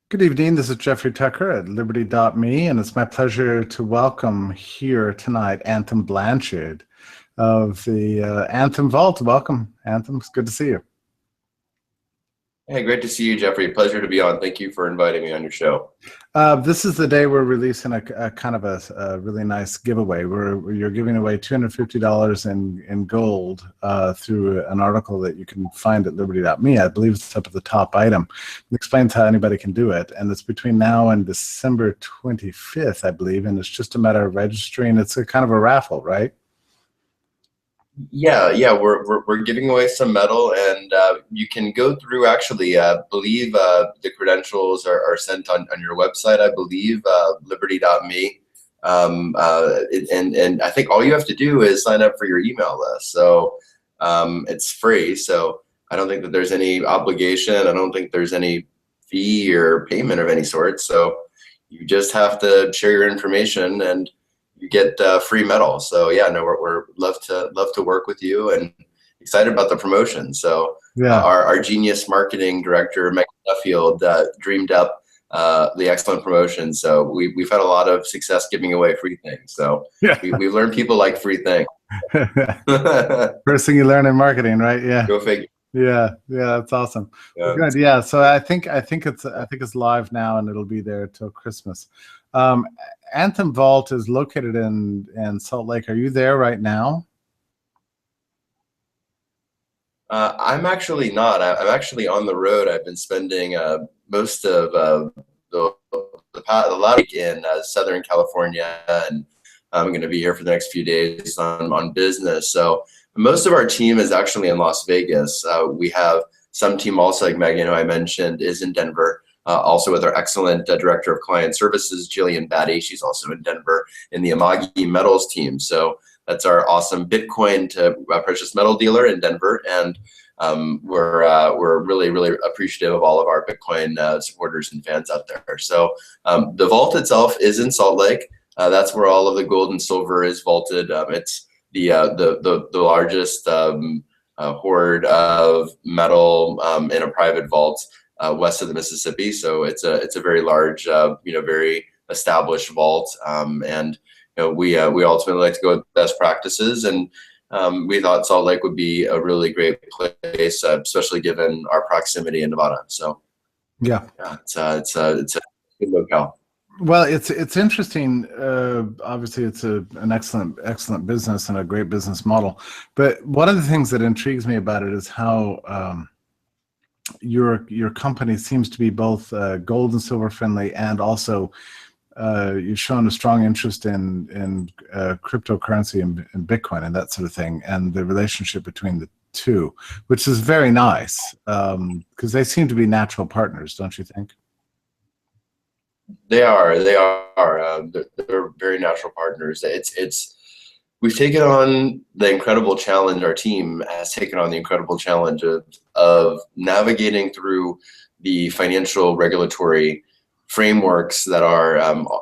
Good evening. This is Jeffrey Tucker at Liberty.me, and it's my pleasure to welcome here tonight Anthem Blanchard of the Anthem Vault. Welcome, Anthem. It's good to see you. Hey, great to see you, Jeffrey. Pleasure to be on. Thank you for inviting me on your show. This is the day we're releasing a kind of a really nice giveaway. You're giving away $250 in gold through an article that you can find at Liberty.me. I believe it's up at the top item. It explains how anybody can do it, and it's between now and December 25th, I believe, and it's just a matter of registering. It's a kind of a raffle, right? Yeah, we're giving away some metal, and you can go through. Actually, believe the credentials are sent on your website. I believe Liberty.me, and I think all you have to do is sign up for your email list. So it's free. So I don't think that there's any obligation. I don't think there's any fee or payment of any sort. So you just have to share your information and you get free metal. So yeah, no, we're love to work with you and excited about the promotion. So Yeah. Our genius marketing director, Megan Duffield, dreamed up the excellent promotion. So we've had a lot of success giving away free things. So Yeah. we've learned people like free things. First thing you learn in marketing, right? Yeah. Go figure. Yeah, that's awesome. Yeah. Good. Yeah, so I think it's live now, and it'll be there till Christmas. Anthem Vault is located in Salt Lake. Are you there right now? I'm actually not. I'm actually on the road. I've been spending most of the last week in Southern California, and I'm going to be here for the next few days on business. So most of our team is actually in Las Vegas. We have some team also, like Megan, who I mentioned, is in Denver. Also with our excellent Director of Client Services, Jillian Batty. She's also in Denver in the Amagi Metals team. So that's our awesome Bitcoin to precious metal dealer in Denver. And we're really, really appreciative of all of our Bitcoin supporters and fans out there. So the vault itself is in Salt Lake. That's where all of the gold and silver is vaulted. It's the largest hoard of metal in a private vault west of the Mississippi. So it's a very large, very established vault. And we ultimately like to go with best practices, and we thought Salt Lake would be a really great place, especially given our proximity in Nevada. So yeah, it's a good locale. Well, it's interesting. Obviously, it's an excellent business and a great business model. But one of the things that intrigues me about it is how your company seems to be both gold and silver friendly, and also you've shown a strong interest in cryptocurrency and Bitcoin and that sort of thing, and the relationship between the two, which is very nice because they seem to be natural partners, don't you think? They are. They're very natural partners. We've taken on the incredible challenge. Our team has taken on the incredible challenge of navigating through the financial regulatory frameworks that are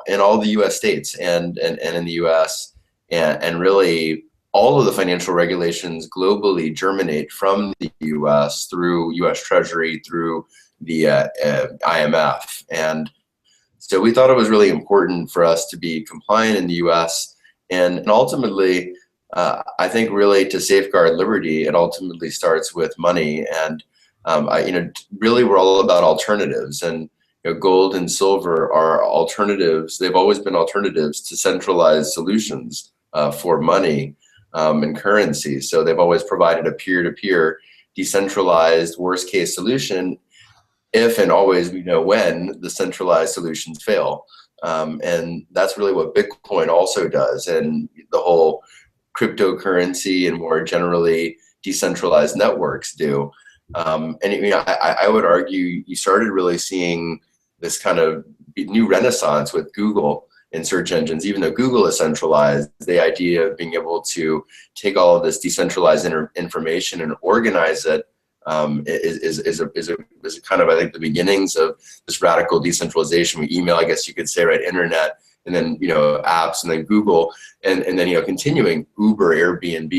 in all the U.S. states and in the U.S. and really all of the financial regulations globally germinate from the U.S. through U.S. Treasury, through the IMF. And so we thought it was really important for us to be compliant in the U.S. and ultimately, I think really to safeguard liberty, it ultimately starts with money. And really we're all about alternatives, and gold and silver are alternatives. They've always been alternatives to centralized solutions for money and currency. So they've always provided a peer-to-peer, decentralized, worst-case solution if and always we know when the centralized solutions fail. And that's really what Bitcoin also does, and the whole cryptocurrency and more generally decentralized networks do. I would argue you started really seeing this kind of new renaissance with Google in search engines. Even though Google is centralized, the idea of being able to take all of this decentralized information and organize it is kind of, I think, the beginnings of this radical decentralization. We email, I guess you could say, right? Internet, and then apps, and then Google, and then continuing Uber, Airbnb.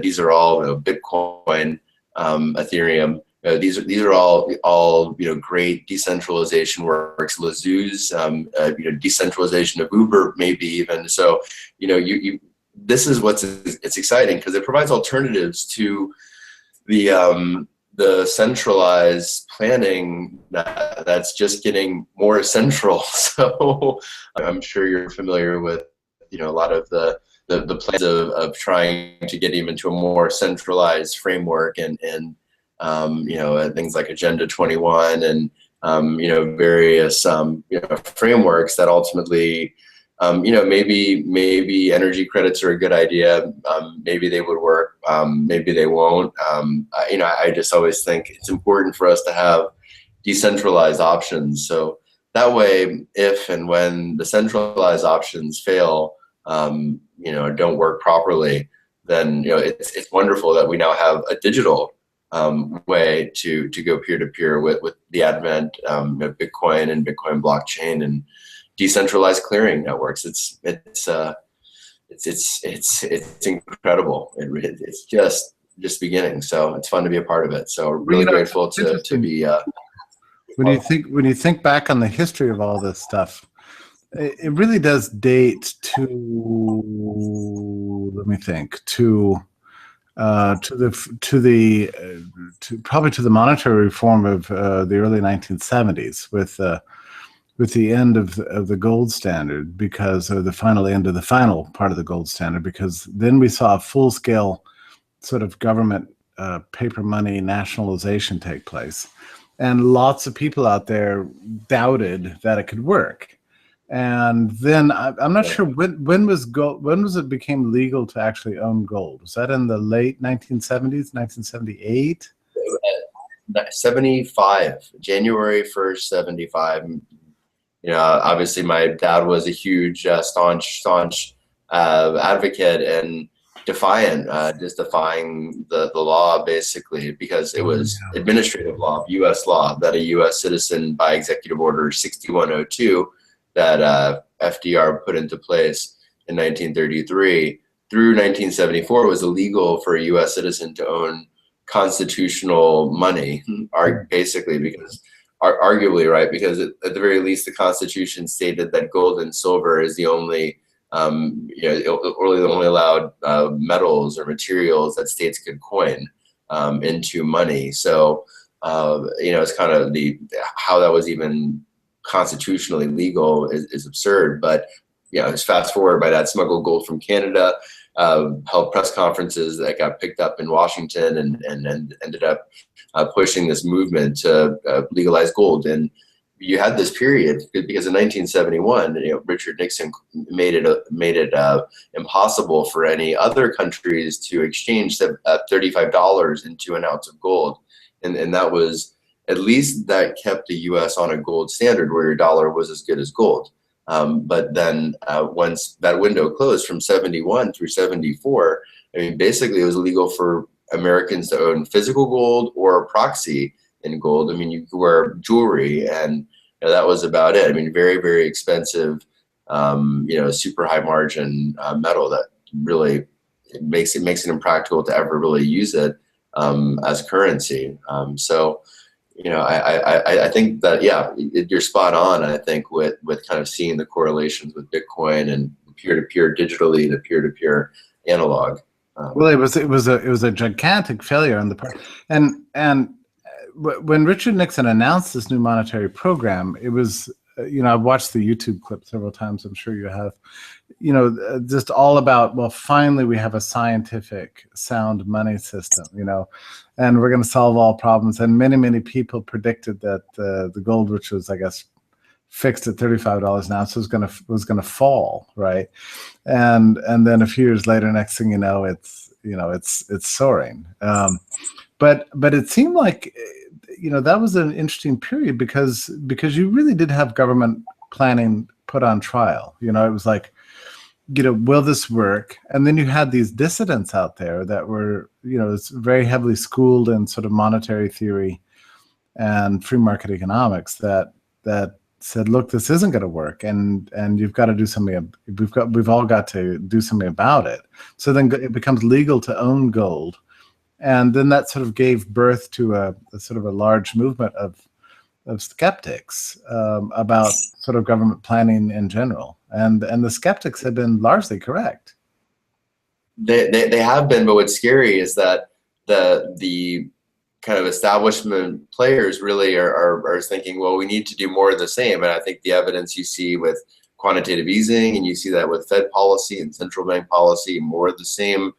These are all Bitcoin, Ethereum, these are all great decentralization works. Lazoo's decentralization of Uber, maybe even. So this is it's exciting because it provides alternatives to the centralized planning that's just getting more central. So I'm sure you're familiar with a lot of the plans of trying to get even to a more centralized framework and things like Agenda 21 and various frameworks that ultimately maybe energy credits are a good idea. Maybe they would work. Maybe they won't. I just always think it's important for us to have decentralized options. So that way, if and when the centralized options fail, don't work properly, then it's wonderful that we now have a digital way to go peer-to-peer with the advent of Bitcoin and Bitcoin blockchain and decentralized clearing networks. It's incredible. It's just beginning. So it's fun to be a part of it. So really grateful to be. When you think back on the history of all this stuff, it really does date to, let me think, to probably to the monetary reform of the early 1970s with the end of the gold standard, because the final end of the final part of the gold standard, because then we saw a full-scale sort of government paper money nationalization take place, and lots of people out there doubted that it could work. And then I'm not sure when was it became legal to actually own gold? Was that in the late 1970s, 1978? 75, January 1st, 75. Obviously my dad was a huge staunch advocate and defying the law, basically, because it was administrative law, U.S. law, that a U.S. citizen by executive order 6102 that FDR put into place in 1933 through 1974 was illegal for a U.S. citizen to own constitutional money, basically, because arguably, right, because at the very least the Constitution stated that gold and silver is the only only allowed metals or materials that states could coin into money. So it's kind of how that was even constitutionally legal is absurd. But just fast forward by that, smuggled gold from Canada, held press conferences that got picked up in Washington and ended up pushing this movement to legalize gold. And you had this period because in 1971, Richard Nixon made it impossible for any other countries to exchange $35 into an ounce of gold, and that was, at least that kept the U.S. on a gold standard where your dollar was as good as gold. But then once that window closed from 71 through 74, basically it was illegal for Americans to own physical gold or a proxy in gold. You could wear jewelry, and that was about it. Very, very expensive, super high margin metal that really makes it impractical to ever really use it as currency. I think that, you're spot on. I think with kind of seeing the correlations with Bitcoin and peer-to-peer digitally to peer-to-peer analog. Well, it was a gigantic failure on the part, and when Richard Nixon announced this new monetary program, it was, I've watched the YouTube clip several times. I'm sure you have, just all about, well, finally we have a scientific sound money system, and we're going to solve all problems. And many, many people predicted that the gold, which was, I guess, fixed at $35 an ounce, was going to fall, right? And then a few years later, next thing you know, it's soaring. But it seemed like that was an interesting period because you really did have government planning put on trial. It was like, will this work? And then you had these dissidents out there that were, very heavily schooled in sort of monetary theory and free market economics that said, look, this isn't going to work, and you've got to do something. We've all got to do something about it. So then it becomes legal to own gold, And then that sort of gave birth to a sort of a large movement of skeptics about sort of government planning in general. And the skeptics have been largely correct. They have been, but what's scary is that the kind of establishment players really are thinking, well, we need to do more of the same. And I think the evidence you see with quantitative easing, and you see that with Fed policy and central bank policy, more of the same.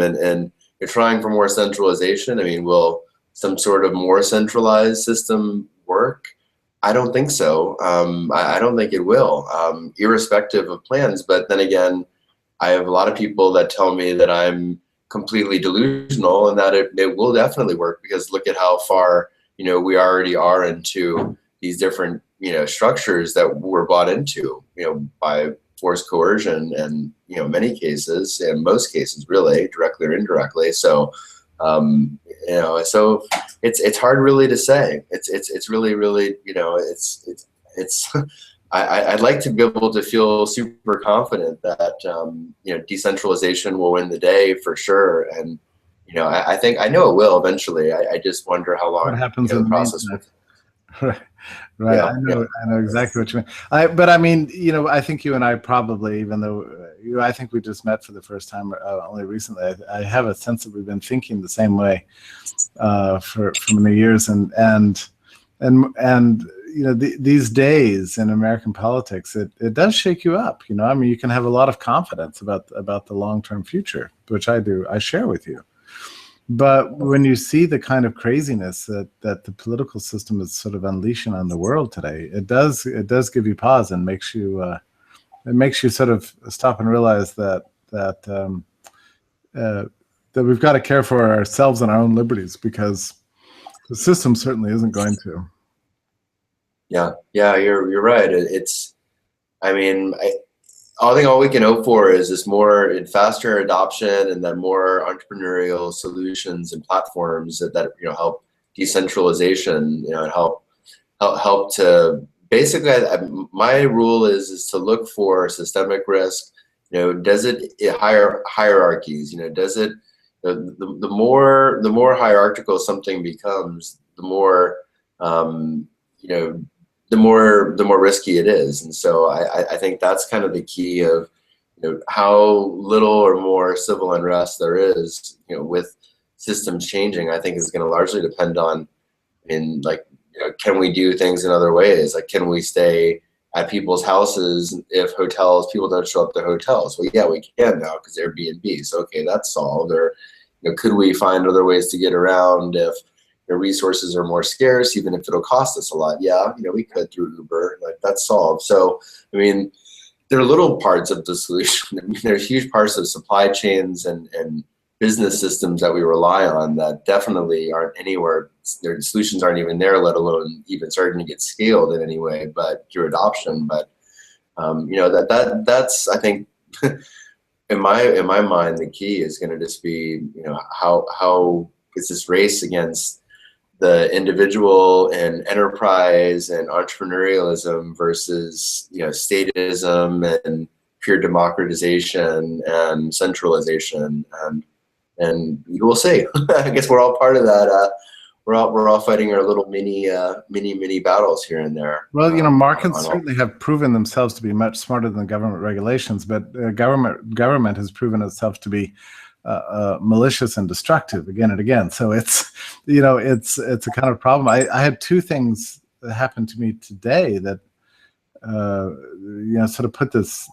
And you're trying for more centralization. I mean, will some sort of more centralized system work? I don't think so. I don't think it will, irrespective of plans. But then again, I have a lot of people that tell me that I'm completely delusional and that it will definitely work, because look at how far, we already are into these different, structures that we're bought into, by forced coercion, and, many cases, in most cases, really, directly or indirectly. So, so it's hard really to say. It's really, I'd like to be able to feel super confident that, decentralization will win the day for sure. And, I know it will eventually. I just wonder how long what happens in the process will. Right. Yeah, I know exactly what you mean. But I mean, I think you and I probably, even though I think we just met for the first time only recently, I have a sense that we've been thinking the same way for many years, and these days in American politics, it does shake you up. I mean, you can have a lot of confidence about the long-term future, which I share with you. But when you see the kind of craziness that the political system is sort of unleashing on the world today, it does give you pause and makes you sort of stop and realize that we've got to care for ourselves and our own liberties, because the system certainly isn't going to. Yeah, you're right. I think all we can hope for is this more and faster adoption, and then more entrepreneurial solutions and platforms that help decentralization, and help to basically. My rule is to look for systemic risk. Does it hierarchies? Does it the more hierarchical something becomes, the more the more risky it is. And so I think that's kind of the key of how little or more civil unrest there is with systems changing. I think is going to largely depend on can we do things in other ways? Like, can we stay at people's houses if people don't show up to hotels? Well, yeah, we can now because Airbnb. So okay, that's solved. Or could we find other ways to get around if resources are more scarce, even if it'll cost us a lot? Yeah, we could through Uber, that's solved. So, I mean, there are little parts of the solution. I mean, there's huge parts of supply chains and business systems that we rely on that definitely aren't anywhere. Their solutions aren't even there, let alone even starting to get scaled in any way, but through adoption. But that's I think in my mind the key is going to just be how is this race against the individual and enterprise and entrepreneurialism versus statism and pure democratization and centralization, and you will see. I guess we're all part of that. We're all fighting our little mini battles here and there. Well, markets certainly have proven themselves to be much smarter than government regulations, but government has proven itself to be malicious and destructive again and again. So it's a kind of problem. I had two things that happened to me today that sort of put this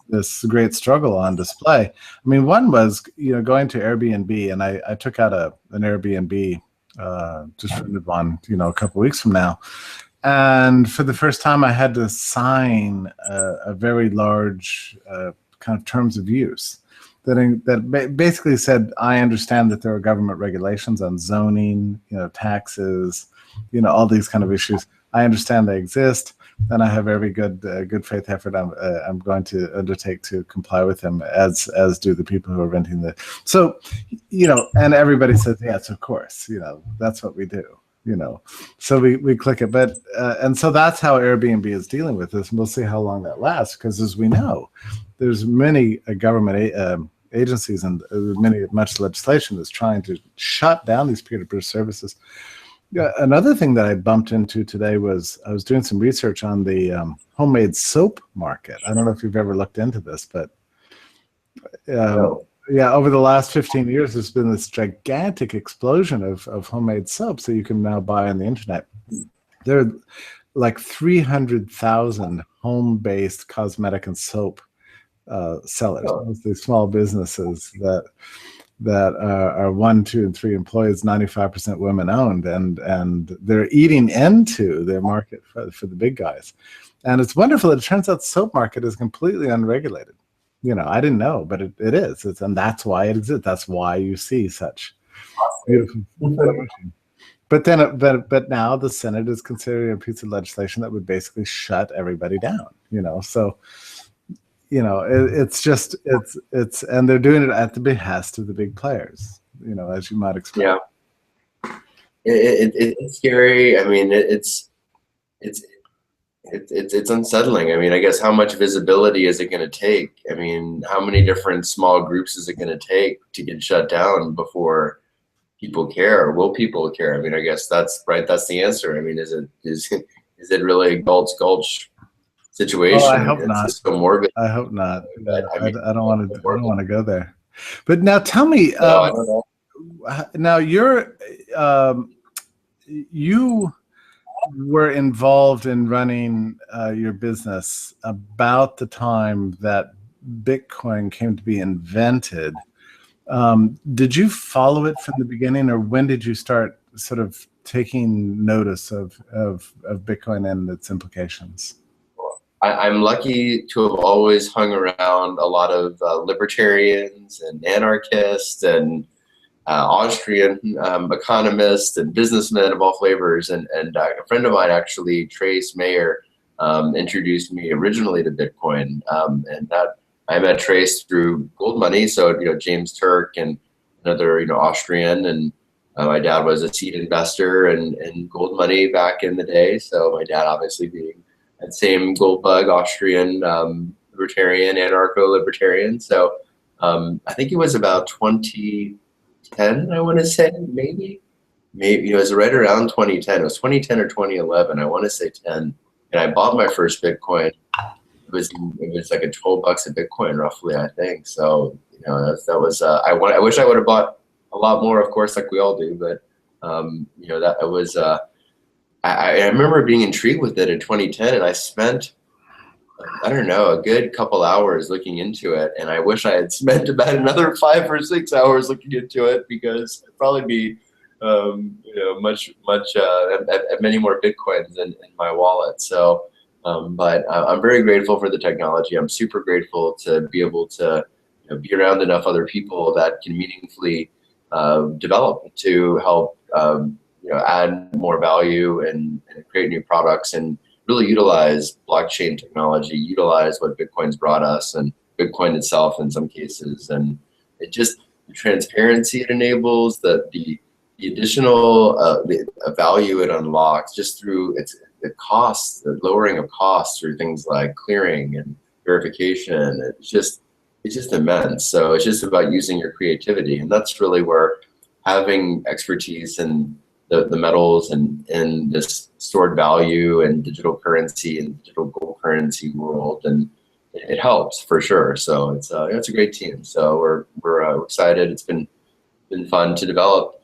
great struggle on display. I mean, one was going to Airbnb, and I took out an Airbnb just rented one a couple of weeks from now, and for the first time I had to sign a very large kind of terms of use that basically said, I understand that there are government regulations on zoning, taxes, all these kind of issues. I understand they exist, and I have every good faith effort I'm going to undertake to comply with them, as do the people who are renting the. So, and everybody says, yes, of course, that's what we do. So we click it, but and so that's how Airbnb is dealing with this, and we'll see how long that lasts, because as we know, there's many government agencies and much legislation is trying to shut down these peer-to-peer services. Yeah, another thing that I bumped into today was I was doing some research on the homemade soap market. I don't know if you've ever looked into this, but No. yeah, over the last 15 years, there's been this gigantic explosion of homemade soap that you can now buy on the internet. There are like 300,000 home-based cosmetic and soap sellers, mostly small businesses that are 1, 2, and 3 employees, 95% women owned, and they're eating into their market for the big guys. And it's wonderful. It turns out the soap market is completely unregulated. I didn't know, but it is. And that's why it exists. That's why you see such beautiful promotion. But but now the Senate is considering a piece of legislation that would basically shut everybody down. So it's and they're doing it at the behest of the big players. As you might expect. Yeah, it's scary. I mean, it's unsettling. I mean, I guess how much visibility is it going to take? I mean, how many different small groups is it going to take to get shut down before people care? Will people care? I mean, I guess that's right. That's the answer. I mean, is it really a gulch situation? Oh, I hope not. Just so morbid. I hope not. But, I mean, I don't want to go there. But now tell me. No, I don't know. Now you were involved in running your business about the time that Bitcoin came to be invented. Did you follow it from the beginning, or when did you start sort of taking notice of Bitcoin and its implications? I'm lucky to have always hung around a lot of libertarians and anarchists and Austrian economists and businessmen of all flavors. And a friend of mine, actually, Trace Mayer, introduced me originally to Bitcoin. And that I met Trace through Gold Money. So, James Turk and another, Austrian. And my dad was a seed investor in Gold Money back in the day. So my dad, obviously, being that same gold bug Austrian libertarian, anarcho-libertarian. So I think it was about 2010, I want to say, maybe it was right around 2010. It was 2010 or 2011. I want to say 10. And I bought my first Bitcoin. It was like $12 a Bitcoin, roughly, I think. So that was I wish I would have bought a lot more, of course, like we all do. But that it was. I remember being intrigued with it in 2010, and I spent, I don't know, a good couple hours looking into it. And I wish I had spent about another 5 or 6 hours looking into it, because it'd probably be, much many more Bitcoins in my wallet. So, but I'm very grateful for the technology. I'm super grateful to be able to be around enough other people that can meaningfully develop to help add more value and create new products and really utilize blockchain technology, utilize what Bitcoin's brought us and Bitcoin itself in some cases. And it just, the transparency it enables, the additional the value it unlocks just through the costs, the lowering of costs through things like clearing and verification. It's just immense. So it's just about using your creativity. And that's really where having expertise in the metals and this stored value and digital currency and digital gold currency world, and it helps for sure. So it's a great team. So we're excited. It's been fun to develop.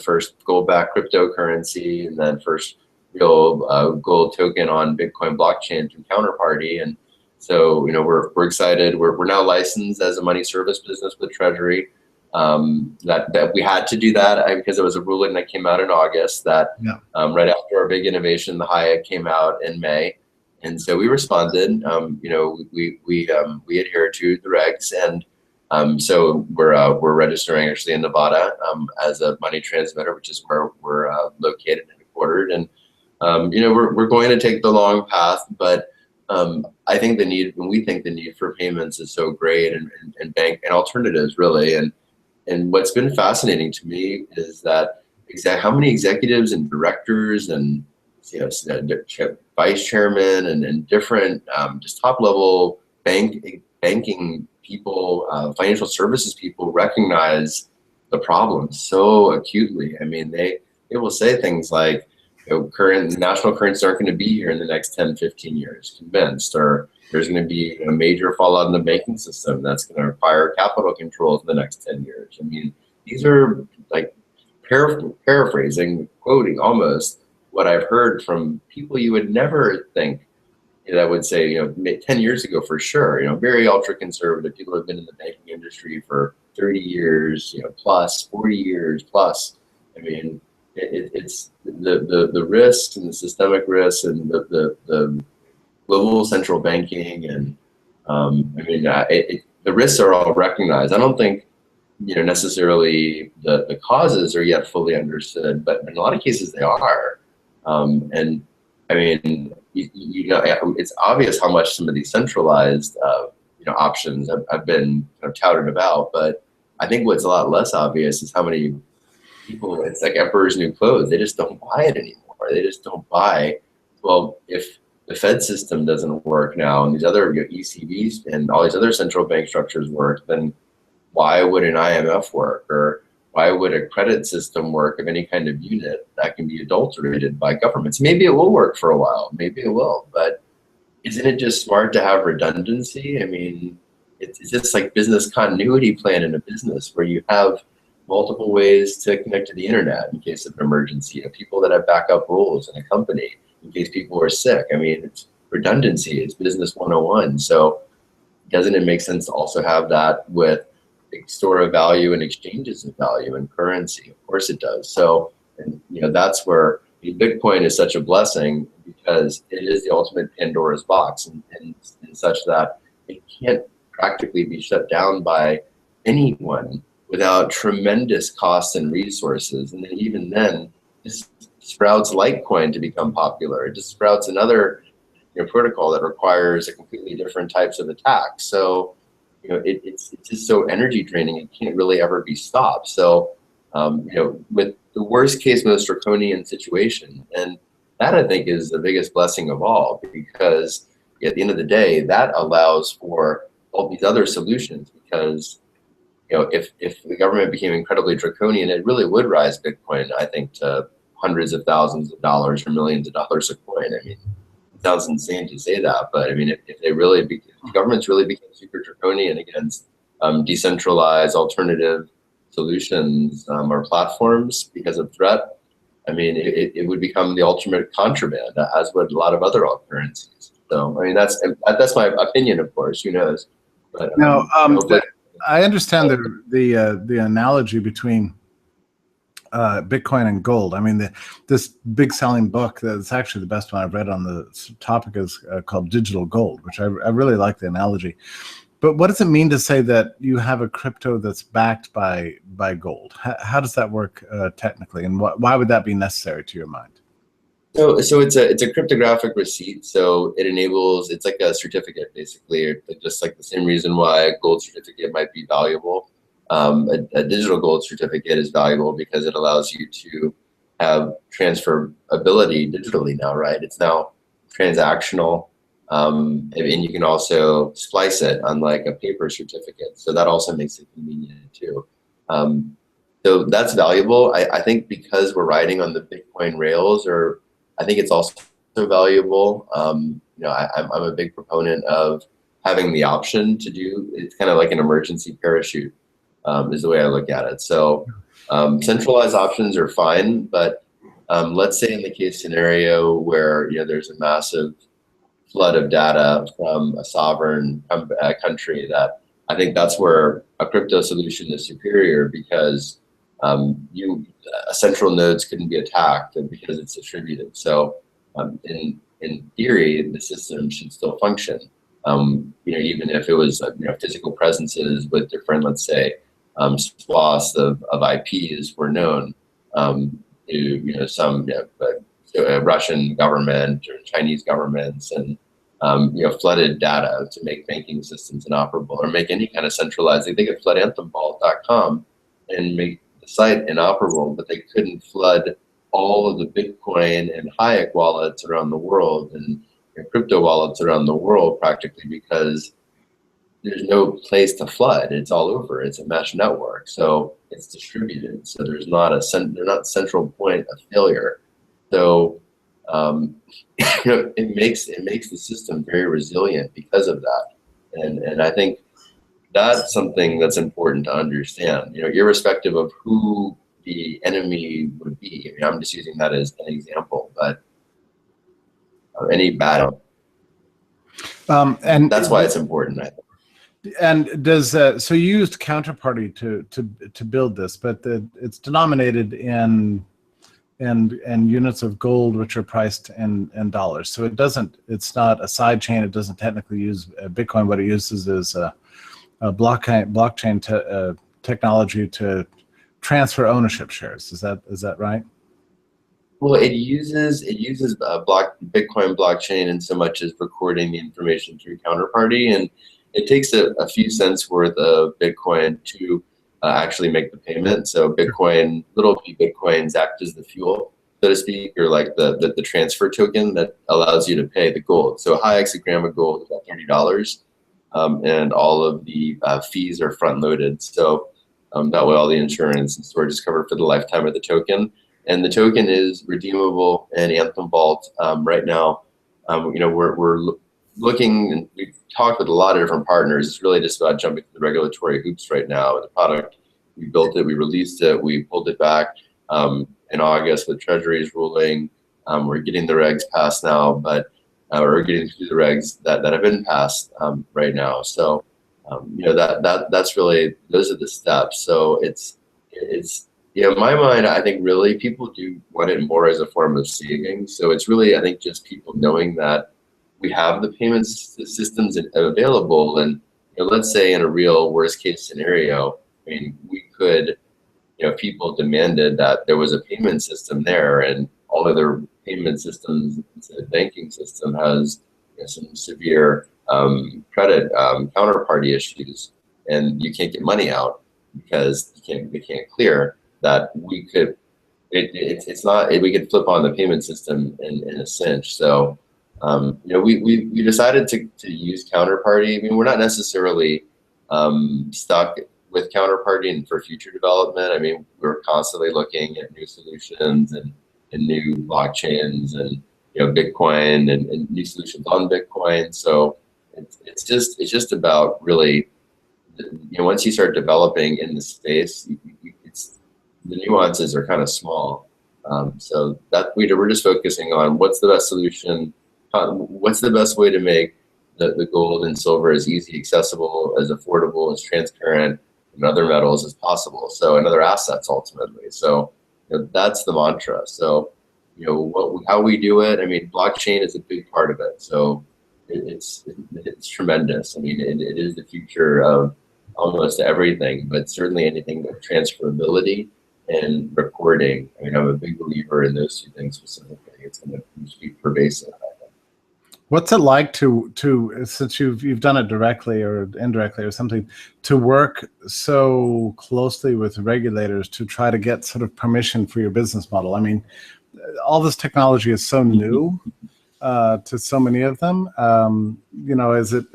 First gold-backed cryptocurrency, and then first real gold token on Bitcoin blockchain through Counterparty. And so we're excited. We're now licensed as a money service business with Treasury. That we had to do that because it was a ruling that came out in August that right after our big innovation, the Hayek, came out in May, and so we responded. We adhere to the regs, and so we're registering actually in Nevada as a money transmitter, which is where we're located and headquartered, and we're going to take the long path, but I think we think the need for payments is so great, and bank and alternatives really. And what's been fascinating to me is that how many executives and directors and vice chairmen and different just top level banking people, financial services people, recognize the problem so acutely. I mean, they will say things like, current national currencies aren't going to be here in the next 10, 15 years, convinced, or there's going to be a major fallout in the banking system that's going to require capital controls in the next 10 years. I mean, these are like paraphrasing, quoting almost what I've heard from people you would never think that would say, 10 years ago for sure, very ultra conservative people who have been in the banking industry for 30 years, plus 40 years plus. I mean, it's the risks and the systemic risks and the global central banking and the risks are all recognized. I don't think necessarily the causes are yet fully understood, but in a lot of cases they are. And I mean, it's obvious how much some of these centralized options have been kind of touted about, but I think what's a lot less obvious is how many people, it's like emperor's new clothes. They just don't buy it anymore. They just don't buy, well, if the Fed system doesn't work now and these other ECBs and all these other central bank structures work, then why would an IMF work? Or why would a credit system work of any kind of unit that can be adulterated by governments? Maybe it will work for a while, maybe it will, but isn't it just smart to have redundancy? I mean, it's just like business continuity plan in a business where you have multiple ways to connect to the internet in case of an emergency, people that have backup rules in a company in case people are sick. I mean, it's redundancy, it's business 101. So doesn't it make sense to also have that with store of value and exchanges of value and currency? Of course it does. So, and that's where Bitcoin is such a blessing, because it is the ultimate Pandora's box, and such that it can't practically be shut down by anyone without tremendous costs and resources. And then even then, this sprouts Litecoin to become popular. It just sprouts another protocol that requires a completely different types of attacks. So it's just so energy draining, it can't really ever be stopped. So, with the worst case, most draconian situation, and that I think is the biggest blessing of all, because at the end of the day, that allows for all these other solutions, because, if the government became incredibly draconian, it really would rise Bitcoin, I think, to hundreds of thousands of dollars or millions of dollars a coin. I mean, it sounds insane to say that, but I mean, if governments really became super draconian against decentralized alternative solutions or platforms because of threat, I mean, it would become the ultimate contraband, as would a lot of other alt currencies. So, I mean, that's my opinion, of course. Who knows? But now, I understand the analogy between Bitcoin and gold. I mean, this big selling book that's actually the best one I've read on the topic is called Digital Gold, which I really like the analogy. But what does it mean to say that you have a crypto that's backed by gold? How does that work technically, and why would that be necessary to your mind? So it's a cryptographic receipt. So it's like a certificate, basically, or just like the same reason why a gold certificate might be valuable. A digital gold certificate is valuable because it allows you to have transferability digitally now, right? It's now transactional, and you can also splice it, unlike a paper certificate. So that also makes it convenient too. So that's valuable. I think because we're riding on the Bitcoin rails, or I think it's also valuable. I'm a big proponent of having the option to do. It's kind of like an emergency parachute. Is the way I look at it. So centralized options are fine, but let's say in the case scenario where there's a massive flood of data from a sovereign country, that I think that's where a crypto solution is superior, because central nodes couldn't be attacked because it's distributed. So in theory, the system should still function. Even if it was physical presences with different, let's say, swaths of IPs were known to some Russian government or Chinese governments, and flooded data to make banking systems inoperable, or make any kind of centralized. They could flood AnthemVault.com and make the site inoperable, but they couldn't flood all of the Bitcoin and Hayek wallets around the world and crypto wallets around the world, practically, because there's no place to flood. It's all over. It's a mesh network, so it's distributed. So there's not they're not central point of failure. So it makes the system very resilient because of that. And I think that's something that's important to understand. Irrespective of who the enemy would be. I mean, I'm just using that as an example, but any battle. And that's why it's important, I think. And does so you used Counterparty to build this, but it's denominated in units of gold, which are priced in dollars. So it's not a side chain. It doesn't technically use Bitcoin. What it uses is a blockchain technology to transfer ownership shares. Is that right? Well, it uses Bitcoin blockchain in so much as recording the information through Counterparty, and it takes a few cents worth of Bitcoin to actually make the payment. So Bitcoin, little p Bitcoins act as the fuel, so to speak, or like the transfer token that allows you to pay the gold. So a high exagram of gold is about $30, and all of the fees are front loaded. So that way all the insurance and storage is covered for the lifetime of the token. And the token is redeemable in Anthem Vault right now. We're looking, and we've talked with a lot of different partners. It's really just about jumping through the regulatory hoops right now. The product, we built it, we released it, we pulled it back in August with Treasury's ruling. We're getting the regs passed now, but we're getting through the regs that have been passed right now. So that's really, those are the steps. So it's in my mind, I think really people do want it more as a form of saving. So it's really, I think, just people knowing that we have the payments systems available. And let's say in a real worst case scenario, I mean, we could, people demanded that there was a payment system there, and all other payment systems, the banking system has some severe credit counterparty issues, and you can't get money out because they can't clear. That we could, it's not, we could flip on the payment system in a cinch. So, we decided to use Counterparty. I mean, we're not necessarily stuck with Counterparty and for future development. I mean, we're constantly looking at new solutions and new blockchains and Bitcoin and new solutions on Bitcoin. So it's just about really, once you start developing in the space, the nuances are kind of small. So that we're just focusing on what's the best solution, what's the best way to make the gold and silver as easy, accessible, as affordable, as transparent, and other metals as possible. So, and other assets ultimately. So that's the mantra. So, how we do it, I mean, blockchain is a big part of it. So it's tremendous. I mean, it is the future of almost everything, but certainly anything with transferability and recording. I mean, I'm a big believer in those two things specifically. It's going to be pervasive, I think. What's it like to since you've done it directly or indirectly or something, to work so closely with regulators to try to get sort of permission for your business model? I mean, all this technology is so new to so many of them. Is it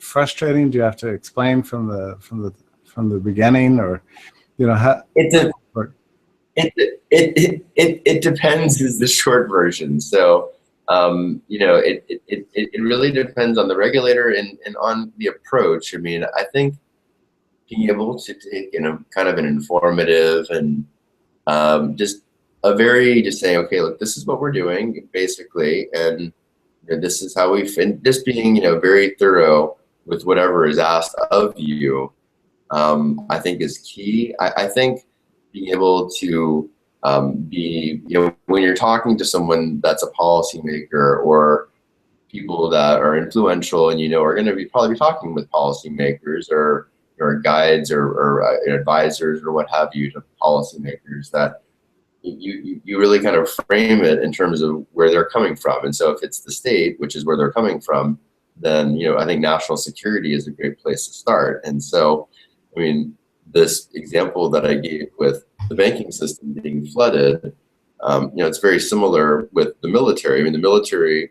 frustrating? Do you have to explain from the beginning, or how? It depends is the short version. So it really depends on the regulator and on the approach. I mean, I think being able to take kind of an informative and just saying, okay, look, this is what we're doing basically, and this is how just being very thorough with whatever is asked of you. I think is key. I think being able to be, when you're talking to someone that's a policymaker or people that are influential and are going to probably be talking with policymakers or guides or advisors or what have you to policymakers, that you really kind of frame it in terms of where they're coming from. And so if it's the state, which is where they're coming from, then I think national security is a great place to start. And so, I mean, this example that I gave with the banking system being flooded, it's very similar with the military. I mean, the military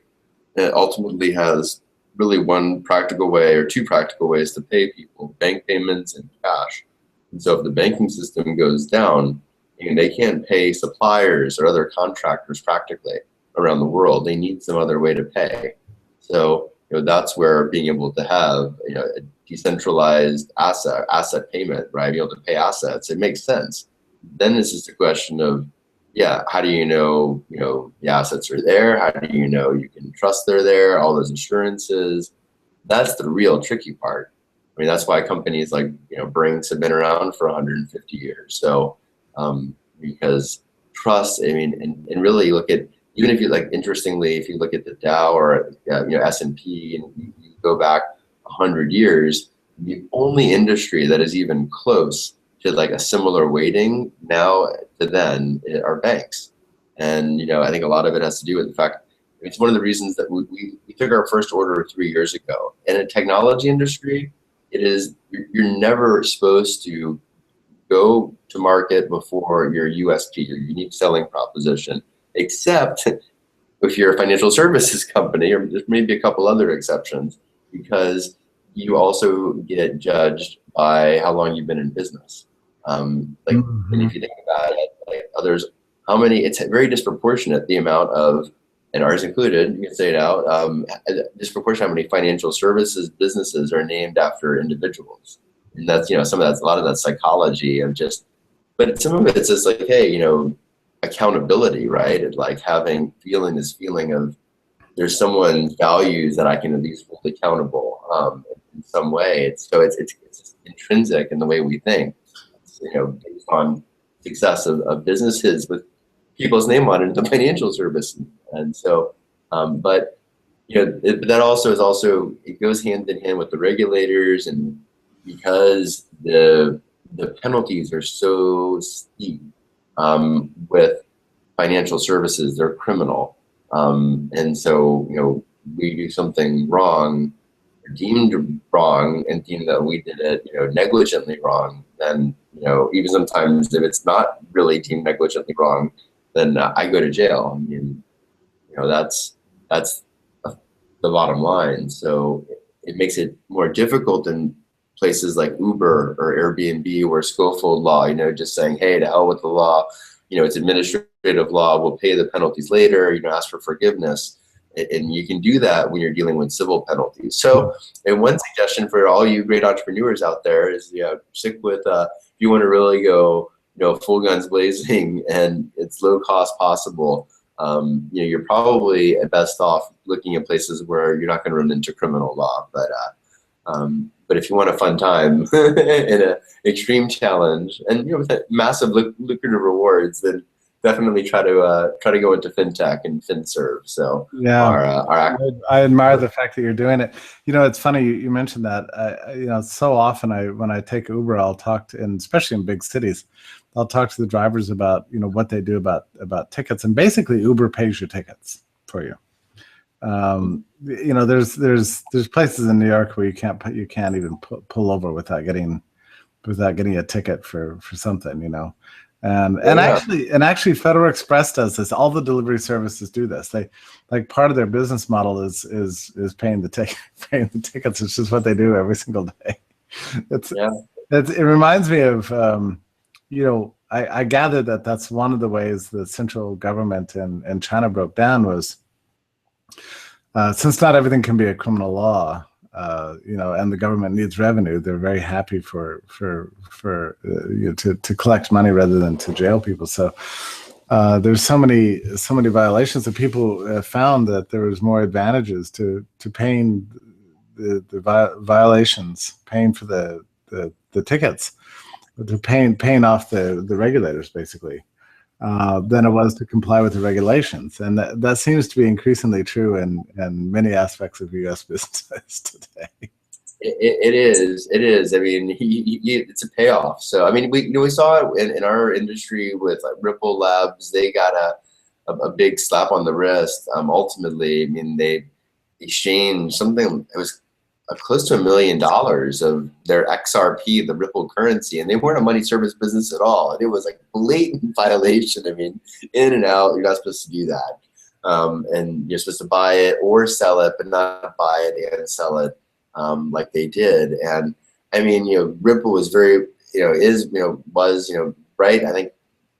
ultimately has really one practical way or two practical ways to pay people: bank payments and cash. And so if the banking system goes down, they can't pay suppliers or other contractors practically around the world. They need some other way to pay. So that's where being able to have a decentralized asset payment, right? Be able to pay assets, it makes sense. Then it's just a question of, how do the assets are there? How do you can trust they're there? All those assurances. That's the real tricky part. I mean, that's why companies like Brinks have been around for 150 years. So because trust, and really look at, even if you interestingly, if you look at the Dow or S&P, and you go back 100 years, the only industry that is even close to a similar weighting now to then are banks. And I think a lot of it has to do with the fact, it's one of the reasons that we took our first order 3 years ago. In a technology industry, you're never supposed to go to market before your USP, your unique selling proposition, except if you're a financial services company, or there's maybe a couple other exceptions, because you also get judged by how long you've been in business. And if you think about it, others, it's very disproportionate, the amount of, and ours included, you can say it out, disproportionate how many financial services businesses are named after individuals. And that's, some of that's, a lot of that psychology of just, but some of it's just hey, accountability, right? And feeling this feeling of there's someone's values that I can at least hold accountable in some way. It's just intrinsic in the way we think. It's, based on success of businesses with people's name on it in the financial service. And so, but that also it goes hand in hand with the regulators, and because the penalties are so steep with financial services, they're criminal. And so, we do something wrong, deemed wrong, and deemed that we did it, negligently wrong, then, even sometimes if it's not really deemed negligently wrong, then I go to jail. I mean, that's the bottom line. So it makes it more difficult in places like Uber or Airbnb, where Schofield law, just saying, hey, to hell with the law, it's administrative law, we'll pay the penalties later, ask for forgiveness. And you can do that when you're dealing with civil penalties. So, and one suggestion for all you great entrepreneurs out there is, stick with, if you want to really go, full guns blazing and it's low cost possible, you're probably best off looking at places where you're not going to run into criminal law. But if you want a fun time in an extreme challenge, and with that massive lucrative rewards, then definitely try to go into fintech and FinServe. So I admire the fact that you're doing it. It's funny you mentioned that. So often when I take Uber, I'll talk to, and especially in big cities, I'll talk to the drivers about what they do about tickets, and basically Uber pays your tickets for you. There's places in New York where you can't even pull over without getting a ticket for something, and actually Federal Express does this. All the delivery services do this. They part of their business model is paying the tickets. It's just what they do every single day. It reminds me of I gathered that that's one of the ways the central government in China broke down was, since not everything can be a criminal law, and the government needs revenue, they're very happy to collect money rather than to jail people. So there's so many violations that people found that there was more advantages to paying the violations, paying for the tickets, to paying off the regulators basically, than it was to comply with the regulations. And that seems to be increasingly true in many aspects of U.S. business today. It is. I mean, it's a payoff. So, I mean, we saw it in our industry with Ripple Labs. They got a big slap on the wrist. Ultimately, I mean, they exchanged something. It was close to $1 million of their XRP, the Ripple currency, and they weren't a money service business at all. And it was blatant violation. I mean, in and out, you're not supposed to do that. and you're supposed to buy it or sell it, but not buy it and sell it like they did. And I mean, Ripple was very, was, right, I think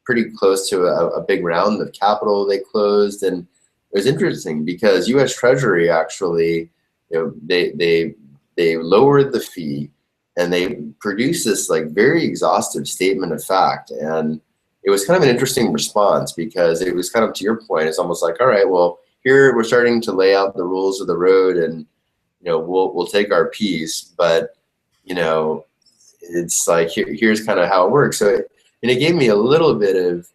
pretty close to a big round of capital they closed. And it was interesting because U.S. Treasury actually, they lowered the fee and they produced this like very exhaustive statement of fact. And it was kind of an interesting response because it was kind of, to your point, it's almost like, all right, well, here we're starting to lay out the rules of the road, and we'll take our piece, but it's like here's kind of how it works. So it gave me a little bit of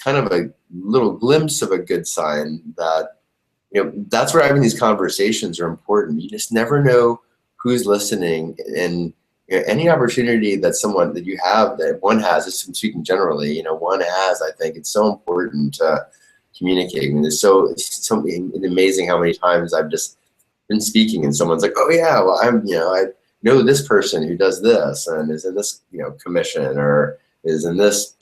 kind of a little glimpse of a good sign that that's where having these conversations are important. You just never know who's listening, and any opportunity that you have, that one has, just speaking generally, one has, I think it's so important to communicate. I mean, it's amazing how many times I've just been speaking and someone's like, oh yeah, well, I know this person who does this and is in this, commission, or is in this,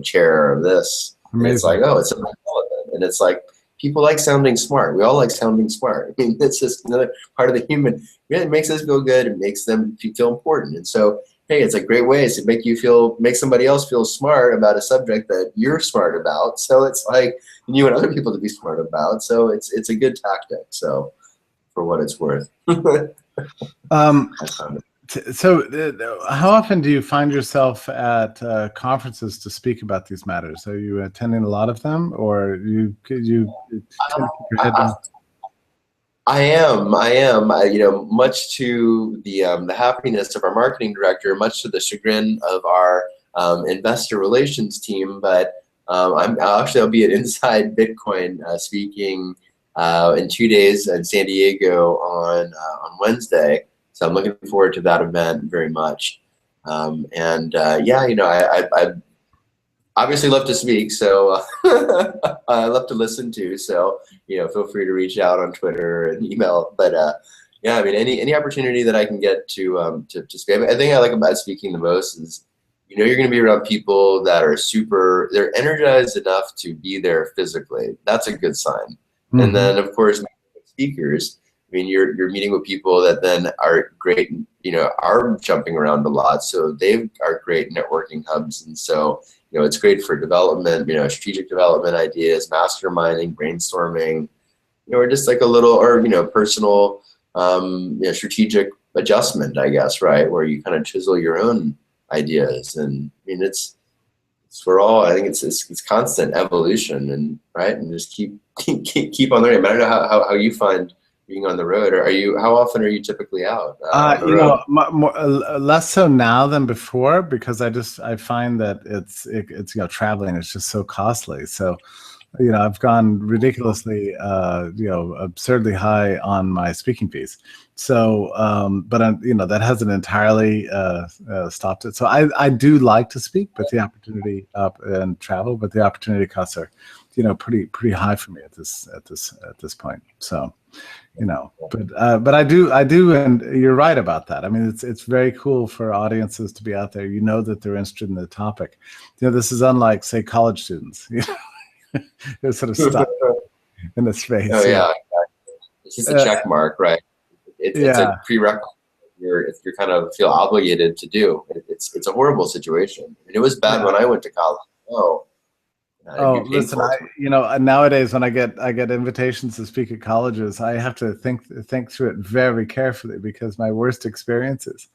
chair of this. And it's like, oh, it's so relevant. And it's like, people like sounding smart. We all like sounding smart. I mean, it's just another part of the human. It makes us feel good. It makes them feel important. And so, hey, it's a great way to make somebody else feel smart about a subject that you're smart about. So it's like, you want other people to be smart about. So it's a good tactic. So for what it's worth. So how often do you find yourself at conferences to speak about these matters? Are you attending a lot of them, or you tend to keep your head down? I am, much to the happiness of our marketing director, much to the chagrin of our investor relations team. But I'll be at Inside Bitcoin speaking in 2 days in San Diego on Wednesday. So I'm looking forward to that event very much. I obviously love to speak, so I love to listen to. So feel free to reach out on Twitter and email. But I mean, any opportunity that I can get to speak. I mean, I think I like about speaking the most is you're going to be around people that are they're energized enough to be there physically. That's a good sign. Mm-hmm. And then of course, speakers. I mean, you're meeting with people that then are great, are jumping around a lot. So they are great networking hubs. And so, it's great for development, strategic development ideas, masterminding, brainstorming, or just like a little, or, personal, strategic adjustment, I guess, right? Where you kind of chisel your own ideas. And I mean, it's for all, I think it's constant evolution, and right. And just keep on learning. I don't know how you find being on the road, or how often are you typically out? Less so now than before, because I find that it's traveling is just so costly. So, I've gone ridiculously, absurdly high on my speaking fees. So, but that hasn't entirely stopped it. So I do like to speak, but the opportunity and travel, but the opportunity costs are, pretty high for me at this point. So. But I do, and you're right about that. I mean, it's very cool for audiences to be out there. That they're interested in the topic. This is unlike, say, college students. They're sort of stuck in the space. Oh yeah, it's just a check mark, right? It's a prerequisite. You're kind of feel obligated to do. It's a horrible situation. And it was bad when I went to college. Listen, nowadays when I get invitations to speak at colleges, I have to think through it very carefully, because my worst experiences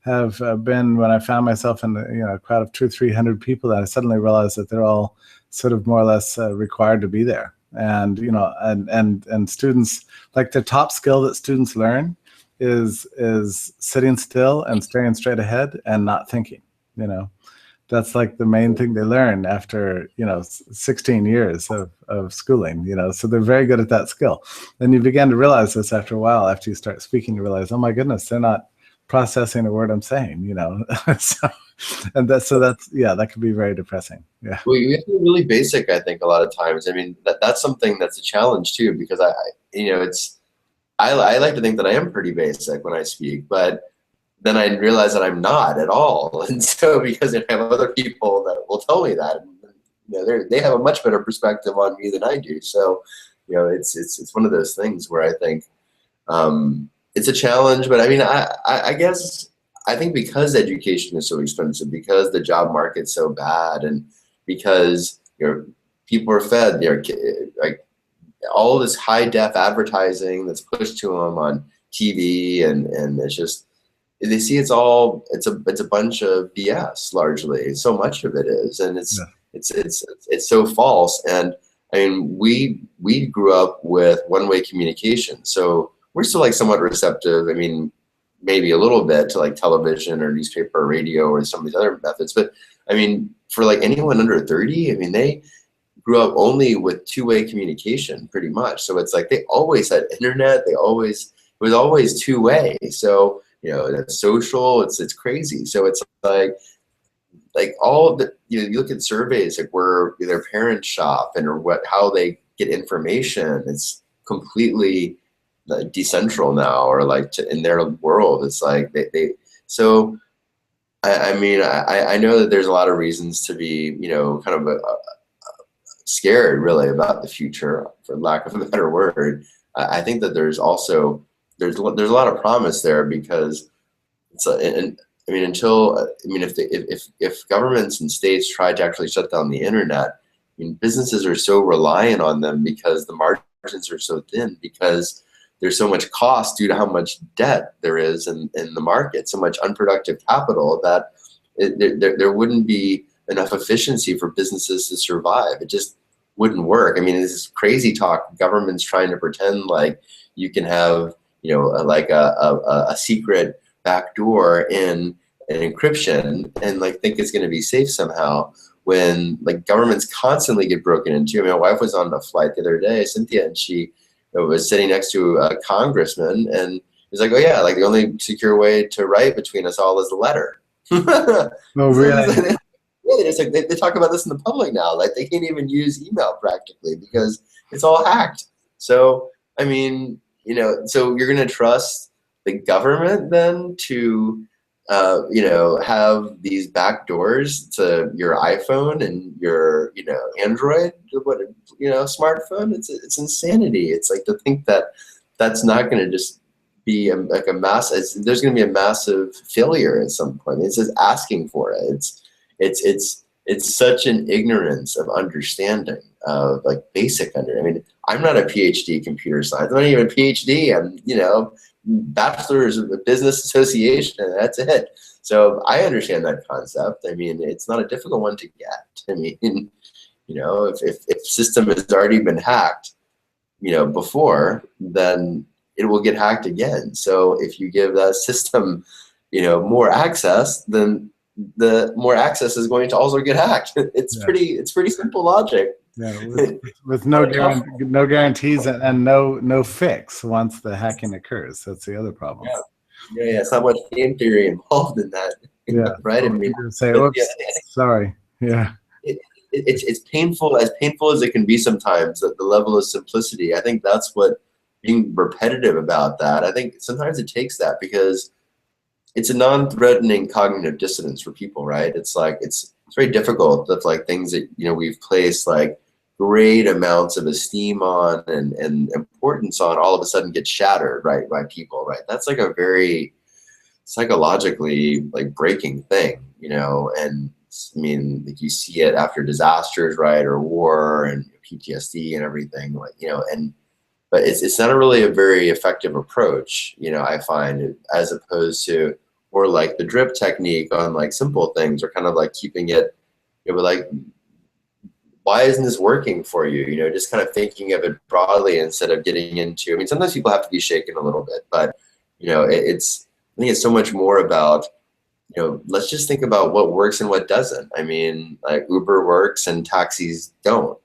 have been when I found myself in a crowd of 200 or 300 people that I suddenly realized that they're all sort of more or less required to be there, and and students, like, the top skill that students learn is sitting still and staring straight ahead and not thinking. That's like the main thing they learn after 16 years of schooling. So they're very good at that skill. And you begin to realize this after a while. After you start speaking, you realize, oh my goodness, they're not processing a word I'm saying. That could be very depressing. Yeah. Well, you have to be really basic, I think, a lot of times. I mean, that's something that's a challenge too, because I like to think that I am pretty basic when I speak, but then I realize that I'm not at all. And so, because I have other people that will tell me that, they have a much better perspective on me than I do. So, it's one of those things where I think it's a challenge. But I mean, I guess I think because education is so expensive, because the job market's so bad, and because people are fed like all this high def advertising that's pushed to them on TV, and it's just, they see it's a bunch of BS largely. So much of it is, and it's so false. And I mean, we grew up with one-way communication, so we're still like somewhat receptive. I mean, maybe a little bit to like television or newspaper or radio or some of these other methods, but I mean, for like anyone under 30, I mean, they grew up only with two-way communication pretty much. So it's like they always had internet. It was always two-way. So that's social. It's crazy. So it's like all the you look at surveys like where their parents shop and how they get information. It's completely decentral now, or like in their world. It's like they so. I mean, I know that there's a lot of reasons to be kind of scared really about the future, for lack of a better word. I think that there's a lot of promise there, because if governments and states try to actually shut down the internet, I mean, businesses are so reliant on them because the margins are so thin, because there's so much cost due to how much debt there is in the market, so much unproductive capital, that there wouldn't be enough efficiency for businesses to survive. It just wouldn't work. I mean, this is crazy talk. Government's trying to pretend like you can have, like a secret backdoor in an encryption and like think it's going to be safe somehow, when like governments constantly get broken into. I mean, my wife was on a flight the other day, Cynthia, and she was sitting next to a congressman, and he's like, "Oh yeah, like the only secure way to write between us all is a letter." Oh really? Really, it's like they talk about this in the public now. Like they can't even use email practically because it's all hacked. So I mean, so you're gonna trust the government then to have these back doors to your iPhone and your Android smartphone? It's insanity. It's like to think that that's not going to just be like a mass. There's going to be a massive failure at some point. It's just asking for it. It's such an ignorance of understanding of like basic I mean, I'm not a PhD in computer science. I'm not even a PhD. I'm bachelor's of business association, and that's it. So I understand that concept. I mean, it's not a difficult one to get. I mean, if system has already been hacked, before, then it will get hacked again. So if you give that system, more access, then the more access is going to also get hacked. It's pretty simple logic. Yeah, with no guarantees and no fix once the hacking occurs. That's the other problem. Yeah. It's not much game theory involved in that. Yeah, right. I mean, say, oops, sorry. Yeah. It's painful as it can be sometimes. The level of simplicity. I think that's what being repetitive about that. I think sometimes it takes that, because it's a non-threatening cognitive dissonance for people, right? It's like it's very difficult that like things that we've placed like great amounts of esteem on and importance on all of a sudden get shattered, right, by people, right? That's like a very psychologically like breaking thing, and I mean, like you see it after disasters, right, or war and PTSD and everything, like but it's not really a very effective approach, I find, as opposed to more like the drip technique on like simple things, or kind of like keeping it, like, why isn't this working for you? Just kind of thinking of it broadly instead of getting into, I mean, sometimes people have to be shaken a little bit, but I think it's so much more about, let's just think about what works and what doesn't. I mean, like Uber works and taxis don't,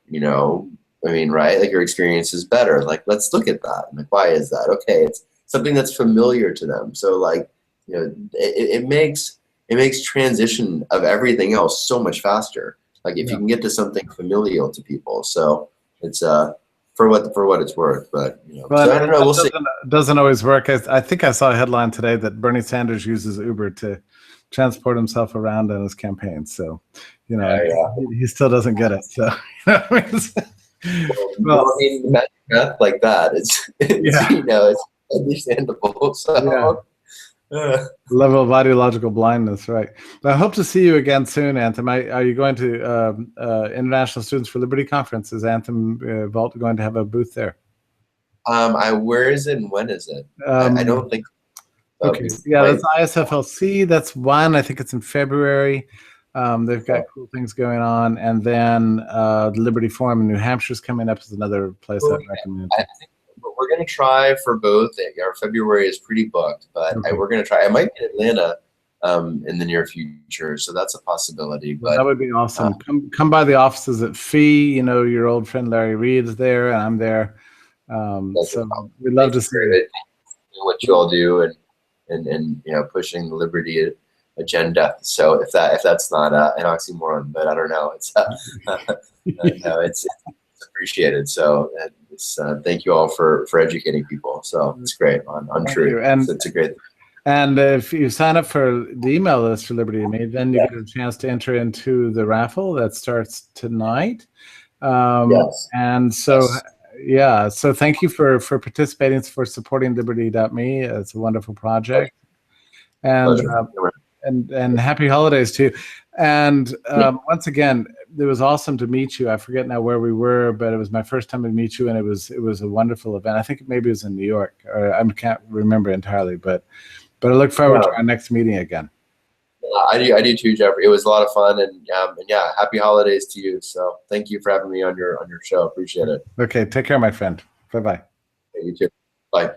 I mean, right? Like your experience is better. Like, let's look at that. Like, why is that? Okay, it's something that's familiar to them. So like, it makes transition of everything else so much faster. Like if you can get to something familial to people. So it's for what it's worth. But well, so I don't know. We'll see. Doesn't always work. I think I saw a headline today that Bernie Sanders uses Uber to transport himself around on his campaign. So, Yeah. he still doesn't get it. So, Well, I mean, math like that, it's it's understandable. So, level of ideological blindness, right? But I hope to see you again soon, Anthem. Are you going to International Students for Liberty Conference? Is Anthem Vault going to have a booth there? Where is it and when is it? I don't think. Okay, that's ISFLC. That's one. I think it's in February. They've got cool things going on, and then the Liberty Forum in New Hampshire is coming up as another place I'd recommend. I think we're going to try for both. Our February is pretty booked, but we're going to try. I might be in Atlanta in the near future, so that's a possibility. But that would be awesome. Come by the offices at FEE. Your old friend Larry Reed's there, and I'm there. So we'd love to see it. What you all do, and pushing the Liberty agenda. So if that's not an oxymoron, but I don't know, it's it's appreciated. So thank you all for educating people. So it's great on truth. And it's a great thing. And if you sign up for the email list for Liberty.me, then you get a chance to enter into the raffle that starts tonight. And so so thank you for participating, for supporting Liberty.me. It's a wonderful project. And happy holidays to you. And once again, it was awesome to meet you. I forget now where we were, but it was my first time to meet you, and it was a wonderful event. I think maybe it was in New York, or I can't remember entirely, but I look forward to our next meeting again. I do too, Jeffrey. It was a lot of fun, and happy holidays to you. So thank you for having me on your show. Appreciate it. Okay, take care, my friend. Bye-bye. You too. Bye.